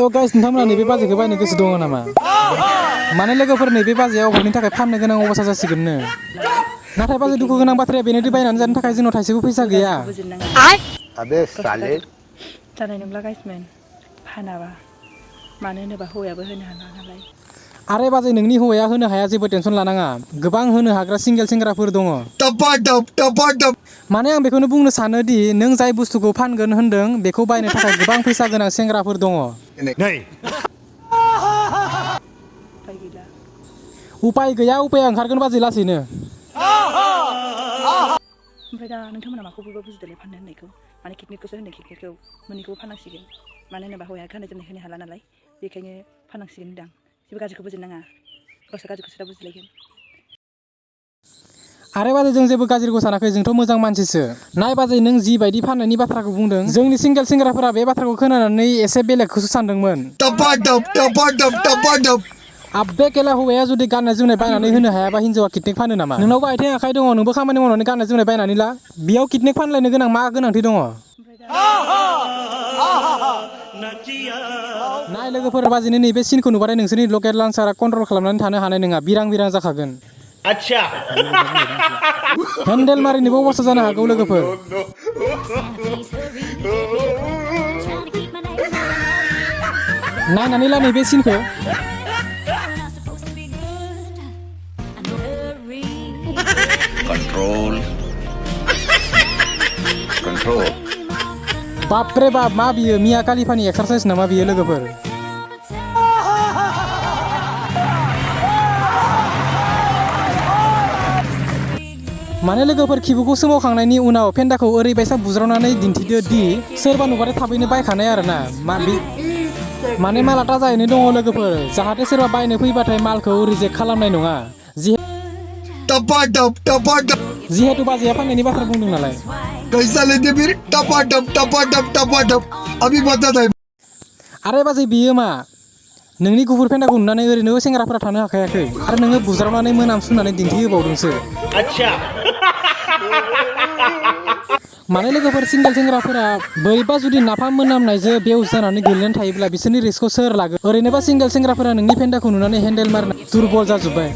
तो गाइस नोंथांमोना नैबे बाजेखौ बायनो गोसो दङ नामा? माने लोगोफोर नैबे बाजेया अभाबनि थाखाय फाननो गोनां अबस्था जासिगोननो। नाथाय बाजे दुखु गोनां बाथ्राया बेनोदि बायनानै जानो थाखाय जोंनाव थाइसेबो फैसा गैया। अबे साले जानाय नंला गाइसमोन फानाबा मानो होनोबा हौवायाबो होनो हाला नालाय। आरे बाजे नोंनि हौवाया होनो हाया जेबो टेनसन लानाङा गोबां होनो हाग्रा सिंगेल सेंग्राफोर दङ। माने आं बेखौनो बुंनो सानो दि नों जाय बुस्थुखौ फानगोन होनदों बेखौ बायनो थाखाय गोबां फैसा गोनां सेंग्राफोर दङ। उपाय गैया उपाया ओंखारगोन बाजे लासैनो। ओमफ्राय दा नोंथांमोना माखौ बयबो बुजिदोंलै फाननो होननायखौ माने किडनिकखौसो होनो किडनिकखौ मोननैखौबो फाननांसिगोन मानो होनोबा हौवाया गाननाय जोमनाय होनो हाला नालाय बेखायनो फाननांसिगोन होनदां जेबो गाज्रिखौ बुजिनाङा गावसोर गाज्रिखौसो दा बुजिलायगोन। आरे बाजे जों जेबो गाज्रिखौ सानाखै जोंथ' मोजां मानसिसो। नाय बाजे नों जि बायदि फाननायनि बाथ्राखौ बुंदों जोंनि सिंगेल सेंग्राफोरा बे बाथ्राखौ खोनानानै एसे बेलेगखौसो सानदोंमोन। आब्बे केला हौवाया जुदि गाननाय जोमनाय बायनानै होनो हायाबा हिन्जावा किडनिक फानो नामा? नोंनावबो आथिं आखाइ दङ नोंबो खामानि मावनानै गाननाय जोमनाय बायनानै ला बेयाव किडनिक फानलायनो गोनां मा गोनांथि दङ? नाय लोगोफोर बाजेनि नैबे सिनखौ नुबाथाय नोंसोरनि लकेल लान्सारा कन्ट्रल खालामनानै थानो हानाय नङा बिरां बिरां जाखागोन। अच्छा हेन्डेल मारिनोबो अबस्था जानो हागौ लोगोफोर। नायनानै ला नैबे सिनखौ। कंट्रोल बापरे बाप मा बियो मिया कालिफानि एक्सारसाइज नामा बियो लोगोफोर? माने लोगोफोर खिबुखौ सोमावखांनायनि उनाव फेन्दाखौ ओरैबायसा बुज्रावनानै दिन्थिदो दि सोरबा नुबाथाय थाबैनो बायखानाय आरोना माने माला ताजायैनो दङ लोगोफोर जाहाथे सोरबा बायनो फैबाथाय मालखौ रिजेक्ट खालामनाय नङा जिहेतु बाजैया फाननायनि बाथ्रा बुंदों नालाय। आरे बाजै बियो मा नोंनि गुफुर फेन्दाखौ नुनानै ओरैनो सेंग्राफोरा थानो हाखायाखै आरो नोङो बुज्रावनानै मोनामसुनानै दिन्थिहोबावदोंसो। माने लोगोफोर सिंगेल सेंग्राफोरा बोरैबा जुदि नाफाम मोनामनायजों बेउस जानानै गोलैनानै थायोब्ला बिसोरनि रिस्कखौ सोर लागोन? ओरैनोबा सिंगेल सेंग्राफोरा नोंनि फेन्दाखौ नुनानै हेन्डेल मारिना दुरबल जाजोब्बाय।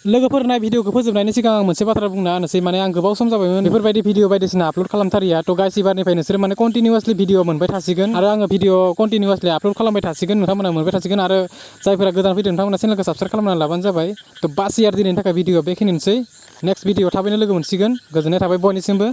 लोगोफोर नाय भिडिअखौ फोजोबनायनि सिगां आं मोनसे बाथ्रा बुंना होनोसै माने आं गोबाव सम जाबायमोन बेफोरबायदि भिडिअ बायदिसिना आपल'ड खालामथारिया थ' गाइस एबारनिफ्राय नोंसोर माने कन्टिनिउवासलि भिडिअ मोनबाय थासिगोन आरो आङो भिडिअ कन्टिनिउवासलि आपल'ड खालामबाय थासिगोन नोंथांमोना मोनबाय थासिगोन आरो जायफोरा गोदान फैदों नोंथांमोना चेनेलखौ साबस्क्राइब खालामनानै लाबानो जाबाय। थ' बास यार दिनैनि थाखाय भिडिअ बेखिनिसै नेक्स्ट भिडिअ थाबैनो लोगो मोनसिगोन गोजोननाय थाबाय बयनिसिमबो।